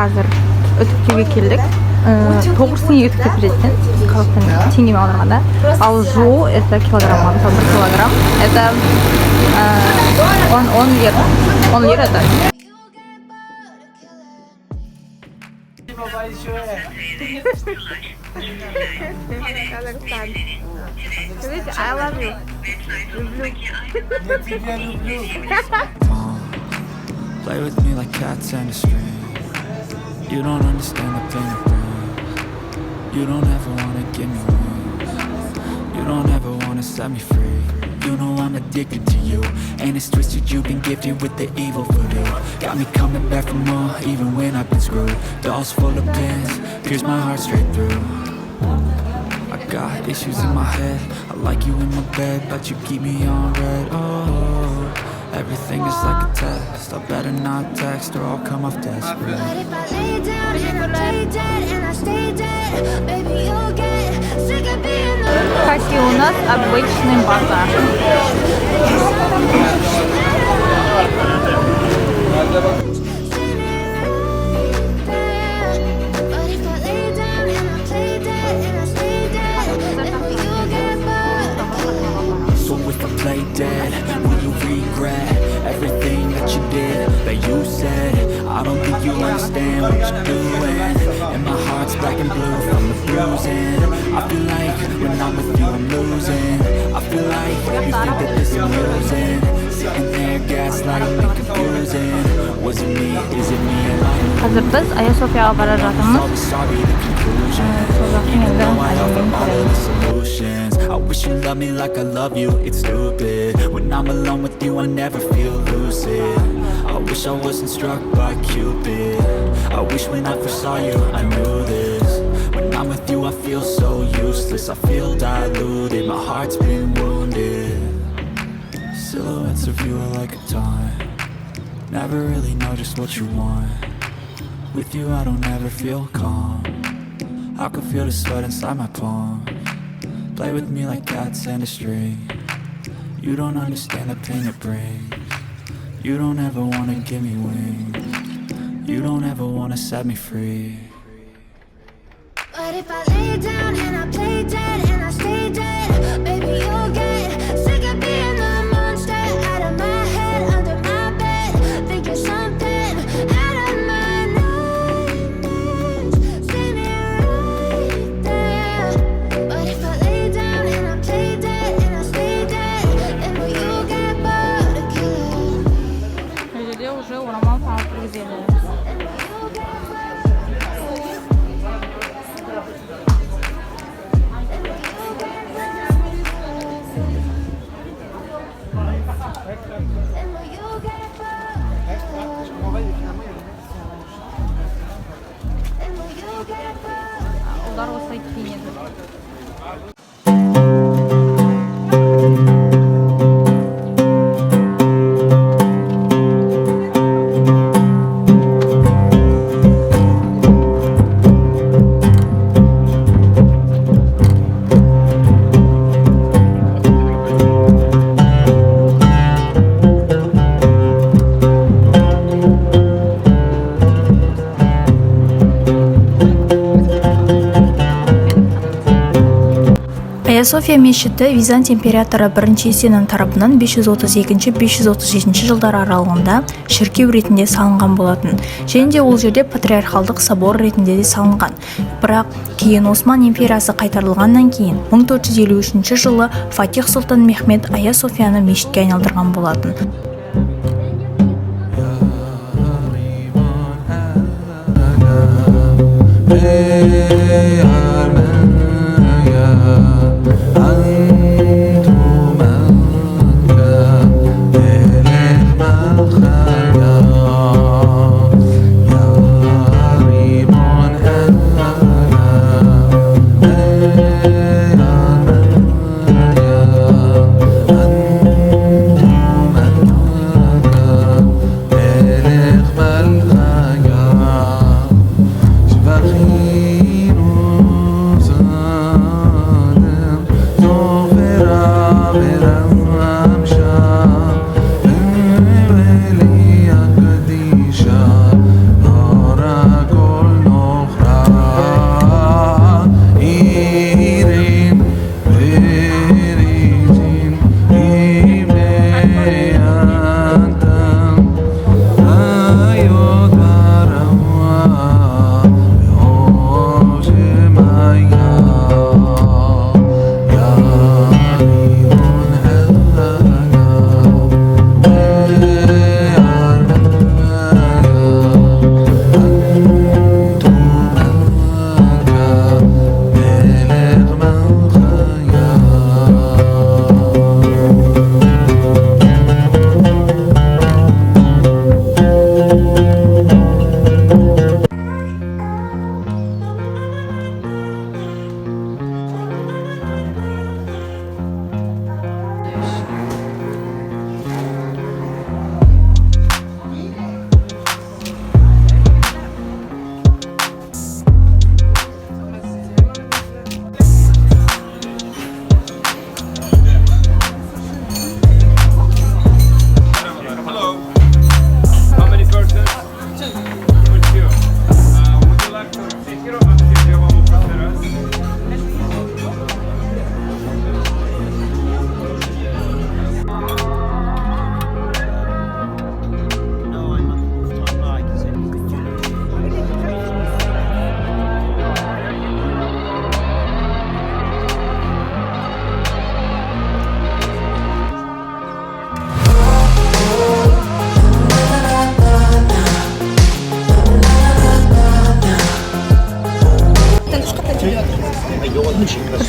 қазір үтіктеуге келдік. 9 теңге үтіктеп береді, қазақстан теңгемен аударғанда. Ал жуу это килограмма, мысалы 1 килограмм это 10 лира. 10 лира это. Казахстан. Скажите, I love you. Люблю. Play with me like cats and a string. You don't understand the pain it brings. You don't ever wanna give me wings. You don't ever wanna set me free. You know I'm addicted to you, and it's twisted. You've been gifted with the evil voodoo. Got me coming back for more, even when I've been screwed. Dolls full of pins, pierce my heart straight through. I got issues in my head. I like you in my bed, but you keep me on red. Oh, everything is like a test. I better not text or I'll come off desperate. But if I lay down and I play dead and I stay dead, baby you'll get sick of being the Кстати, у нас обычный базар. So if I play dead, will you regret everything that you did, that you said? I don't think you understand what you're doing, and my heart's black and blue from the bruising. I feel like when I'm with you I'm losing. I feel like you think that this is amusing. Sitting there gaslighting and confusing. Was it me? Is it me? Қазір біз Айя Софияға бара жатырмыз. I wish you loved me like I love you, it's stupid. When I'm alone with you I never feel lucid. I wish I wasn't struck by Cupid. I wish when I first saw you I knew this. When I'm with you I feel so useless. I feel diluted, my heart's been wounded. Silhouettes of you are like a taunt. Never really know just what you want. With you I don't ever feel calm. I can feel the sweat inside my palm. Play with me like cats and a string. You don't understand the pain it brings. You don't ever wanna give me wings. You don't ever wanna set me free. But if I lay down and I play dead and I stay dead, baby you'll get sick of being the monster out of my head, under my bed, thinking something out of my nightmares. See me right there. But if I lay down and I play dead and I stay dead, then will you get bored of killing? Жерде уже орамал салып кіргізеді. Ұлдар осылай киінеді. Айя София мешіті Визант императоры 1 Есеннің тарапынан 532-537 жылдар аралығында шіркеу ретінде салынған болатын. Және де ол жерде патриархалдық собор ретінде де салынған. Бірақ кейін Осман империясы қайтарылғаннан кейін 1453 жылы Фатих Сұлтан Мехмед Айя Софияны мешітке айналдырған болатын. Go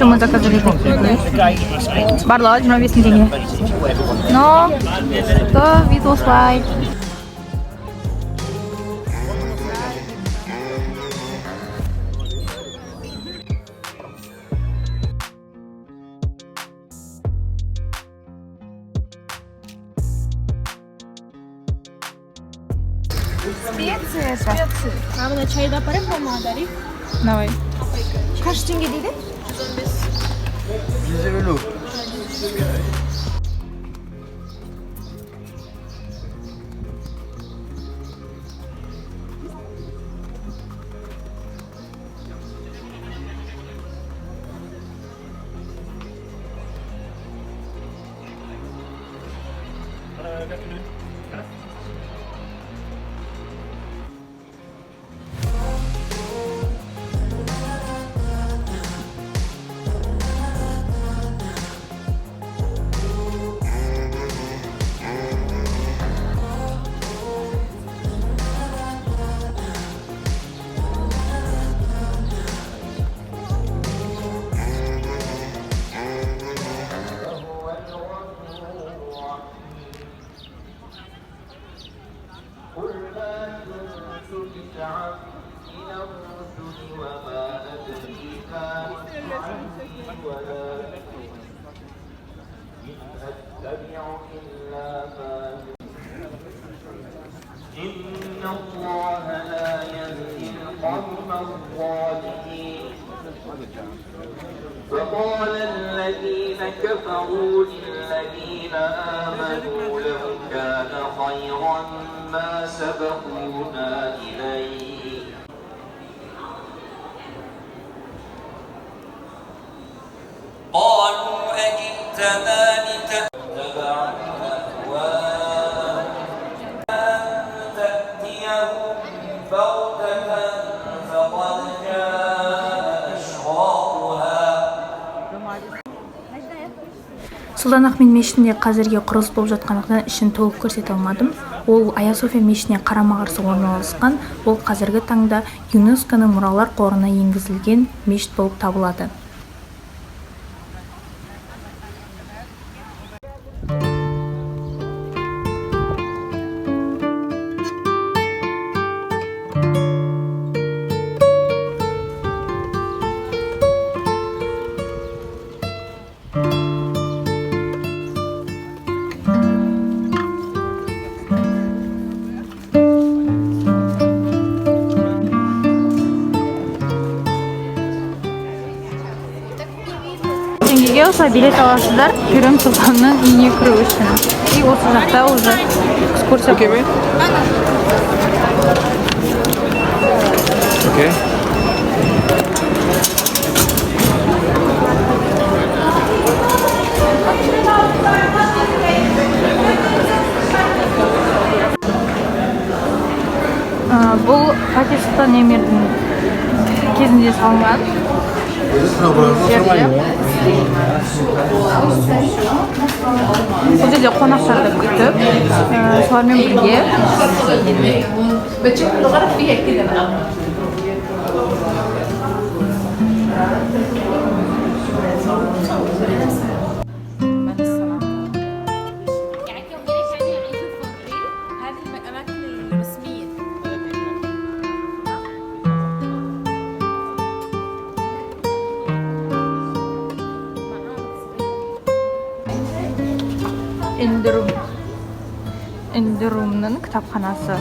Мы заказали барлығы 25 теңге. Но, то вид осылай. Специи. А мына чайды апарайық па мадарик? Давай. Қанша теңге дейді? 150. إن الله لا يهدي القوم الظالمين وقال الذين كفروا للذين آمنوا لو كان خيرا ما سبقونا إليه قالوا أجئتنا لتتبعنا أهواءهم أن تأتيهم بغتة فقد جاء أشراطها. Сұлтан ахмет мешітінде қазірге құрылыс болып жатқандықтан ішін толық көрсете алмадым. Ол Айя София мешітіне қарама-қарсы орналасқан. Ол қазіргі таңда ЮНЕСКО-ның мұралар қорына енгізілген мешіт болып табылады. Теңгеге осылай билет аласыздар, керемет Сұлтанның үйіне кіру үшін. И осы жақта уже экскурсия. Окей. Бұл Фатих Сұлтан Эмирдің кезінде салынған. Жерде. Бұл жерде қонақтарды күтіп, солармен бірге. Эндерумның кітапханасы.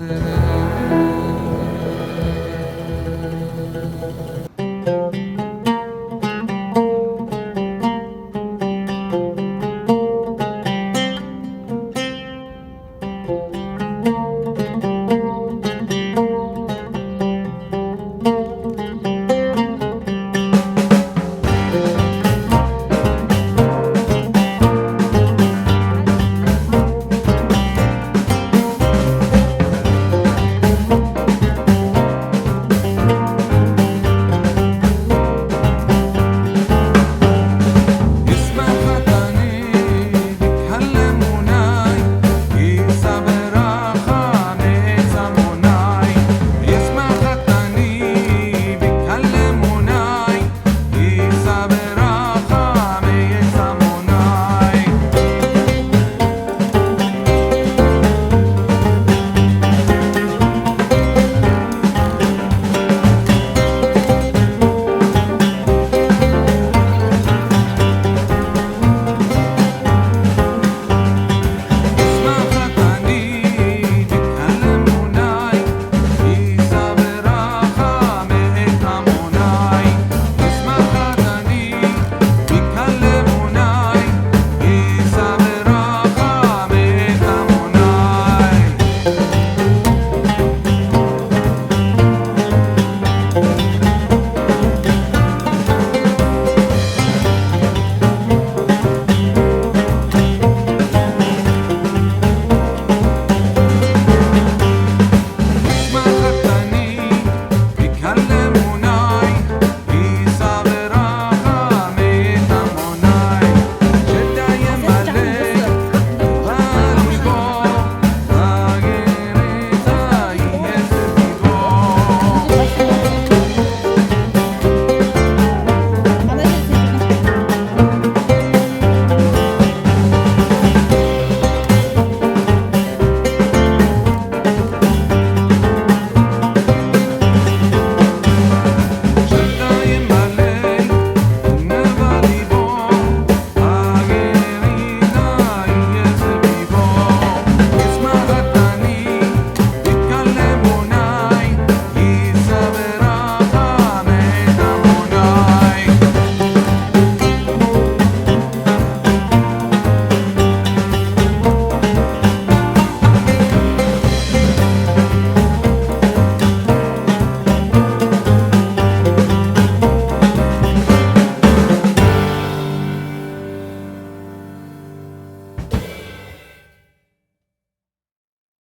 Thank